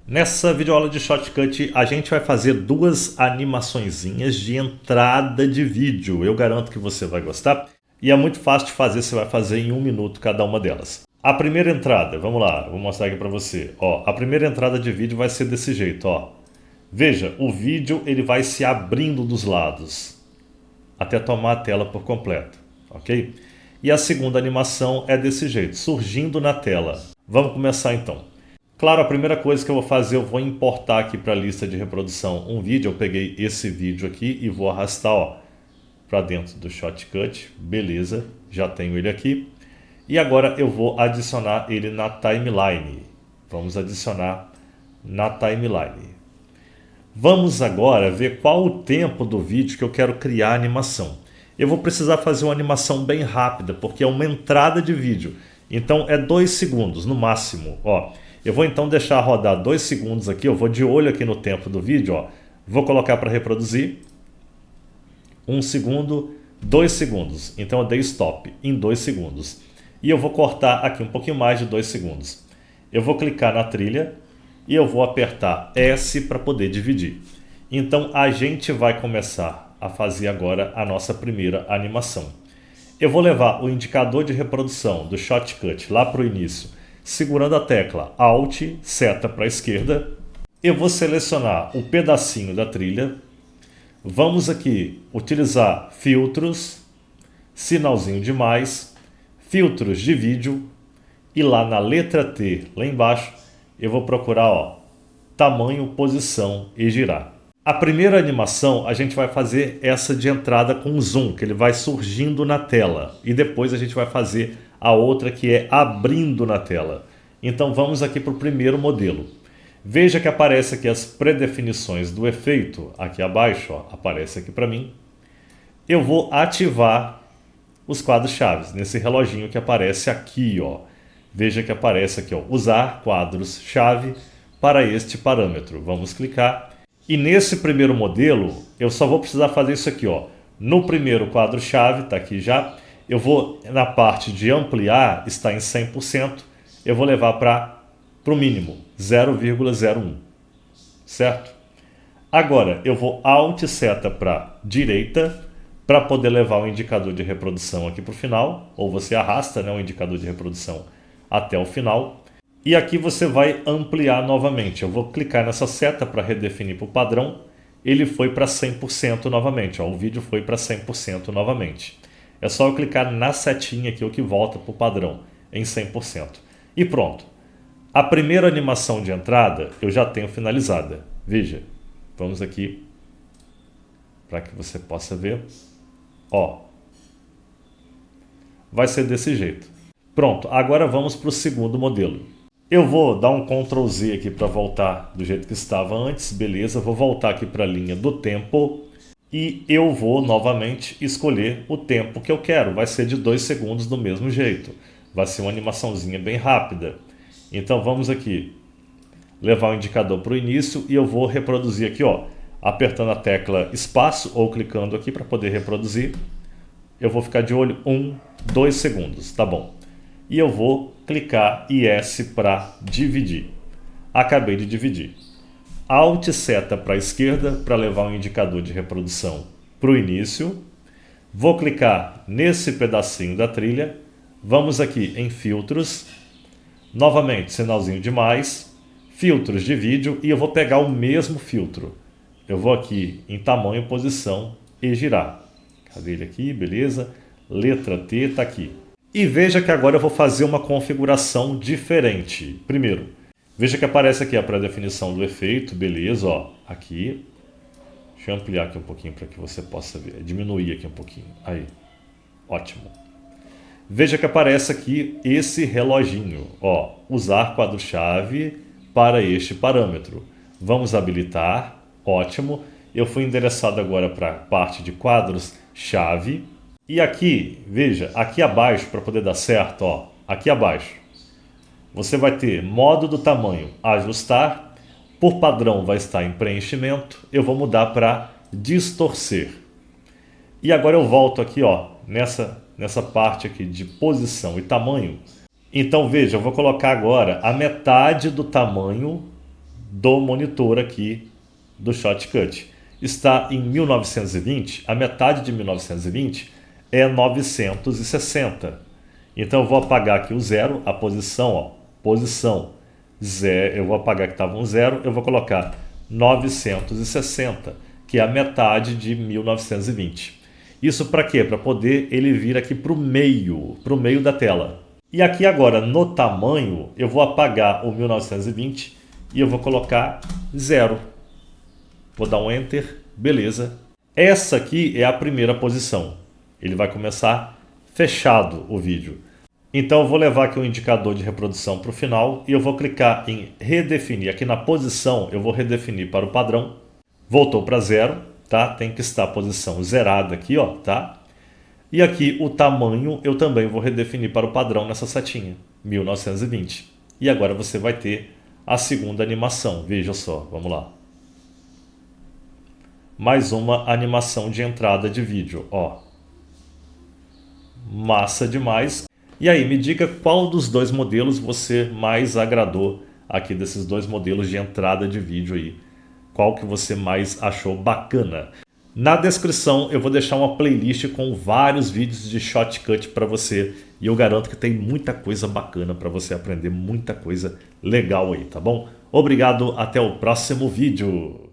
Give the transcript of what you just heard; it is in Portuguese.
Nessa videoaula de Shotcut, a gente vai fazer duas animaçõezinhas de entrada de vídeo. Eu garanto que você vai gostar. E é muito fácil de fazer, você vai fazer em 1 minuto cada uma delas. A primeira entrada, vamos lá, vou mostrar aqui para você. Ó, a primeira entrada de vídeo vai ser desse jeito, ó. Veja, o vídeo ele vai se abrindo dos lados, até tomar a tela por completo, ok? E a segunda animação é desse jeito, surgindo na tela. Vamos começar então. Claro, a primeira coisa que eu vou fazer, eu vou importar aqui para a lista de reprodução um vídeo. Eu peguei esse vídeo aqui e vou arrastar para dentro do Shotcut. Beleza, já tenho ele aqui. E agora eu vou adicionar ele na timeline. Vamos adicionar na timeline. Vamos agora ver qual o tempo do vídeo que eu quero criar a animação. Eu vou precisar fazer uma animação bem rápida, porque é uma entrada de vídeo. Então é 2 segundos no máximo, ó. Eu vou então deixar rodar 2 segundos aqui, eu vou de olho aqui no tempo do vídeo, ó. Vou colocar para reproduzir. 1 segundo, 2 segundos. Então eu dei stop em 2 segundos. E eu vou cortar aqui um pouquinho mais de 2 segundos. Eu vou clicar na trilha e eu vou apertar S para poder dividir. Então a gente vai começar a fazer agora a nossa primeira animação. Eu vou levar o indicador de reprodução do Shotcut lá para o início, segurando a tecla Alt, seta para a esquerda. Eu vou selecionar o pedacinho da trilha. Vamos aqui utilizar filtros, sinalzinho de mais, filtros de vídeo. E lá na letra T, lá embaixo, eu vou procurar ó, tamanho, posição e girar. A primeira animação a gente vai fazer essa de entrada com zoom, que ele vai surgindo na tela. E depois a gente vai fazer a outra que é abrindo na tela. Então vamos aqui para o primeiro modelo. Veja que aparece aqui as predefinições do efeito, aqui abaixo, ó, aparece aqui para mim. Eu vou ativar os quadros-chave, nesse reloginho que aparece aqui, ó. Veja que aparece aqui, ó, usar quadros-chave para este parâmetro. Vamos clicar. E nesse primeiro modelo, eu só vou precisar fazer isso aqui, ó. No primeiro quadro-chave, está aqui já. Eu vou, na parte de ampliar, está em 100%, eu vou levar para o mínimo, 0,01, certo? Agora, eu vou Alt seta para direita, para poder levar o indicador de reprodução aqui para o final, ou você arrasta, né, o indicador de reprodução até o final. E aqui você vai ampliar novamente. Eu vou clicar nessa seta para redefinir para o padrão. Ele foi para 100% novamente, ó, o vídeo foi para 100% novamente. É só eu clicar na setinha aqui, o que volta para o padrão, em 100%. E pronto. A primeira animação de entrada eu já tenho finalizada. Veja, vamos aqui para que você possa ver. Ó, vai ser desse jeito. Pronto, agora vamos para o segundo modelo. Eu vou dar um Ctrl Z aqui para voltar do jeito que estava antes, beleza. Vou voltar aqui para a linha do tempo. E eu vou novamente escolher o tempo que eu quero. Vai ser de 2 segundos do mesmo jeito. Vai ser uma animaçãozinha bem rápida. Então vamos aqui levar o indicador para o início e eu vou reproduzir aqui, ó, apertando a tecla espaço ou clicando aqui para poder reproduzir. Eu vou ficar de olho 1, 2 segundos, tá bom. E eu vou clicar e S para dividir. Acabei de dividir. Alt seta para a esquerda para levar o indicador de reprodução para o início. Vou clicar nesse pedacinho da trilha. Vamos aqui em filtros. Novamente, sinalzinho de mais. Filtros de vídeo e eu vou pegar o mesmo filtro. Eu vou aqui em tamanho, posição e girar. Cadê ele aqui? Beleza. Letra T está aqui. E veja que agora eu vou fazer uma configuração diferente. Primeiro, veja que aparece aqui a pré-definição do efeito, beleza, ó, aqui. Deixa eu ampliar aqui um pouquinho para que você possa ver, diminuir aqui um pouquinho, aí, ótimo. Veja que aparece aqui esse reloginho, ó, usar quadro-chave para este parâmetro. Vamos habilitar, ótimo. Eu fui endereçado agora para a parte de quadros-chave. E aqui, veja, aqui abaixo, para poder dar certo, ó, aqui abaixo, você vai ter modo do tamanho, ajustar, por padrão vai estar em preenchimento, eu vou mudar para distorcer. E agora eu volto aqui, ó, nessa parte aqui de posição e tamanho. Então veja, eu vou colocar agora a metade do tamanho do monitor aqui do Shotcut. Está em 1920, a metade de 1920 é 960. Então eu vou apagar aqui o 0, a posição, ó, posição 0, eu vou apagar que estava um 0, eu vou colocar 960, que é a metade de 1920. Isso para quê? Para poder ele vir aqui para o meio da tela. E aqui agora, no tamanho, eu vou apagar o 1920 e eu vou colocar 0. Vou dar um Enter, beleza. Essa aqui é a primeira posição. Ele vai começar fechado o vídeo. Então eu vou levar aqui o indicador de reprodução para o final e eu vou clicar em redefinir. Aqui na posição eu vou redefinir para o padrão. Voltou para 0, tá? Tem que estar a posição zerada aqui, ó, tá? E aqui o tamanho eu também vou redefinir para o padrão nessa setinha, 1920. E agora você vai ter a segunda animação, veja só, vamos lá. Mais uma animação de entrada de vídeo, ó. Massa demais. E aí, me diga qual dos dois modelos você mais agradou aqui desses dois modelos de entrada de vídeo aí. Qual que você mais achou bacana? Na descrição eu vou deixar uma playlist com vários vídeos de Shotcut para você. E eu garanto que tem muita coisa bacana para você aprender, muita coisa legal aí, tá bom? Obrigado, até o próximo vídeo.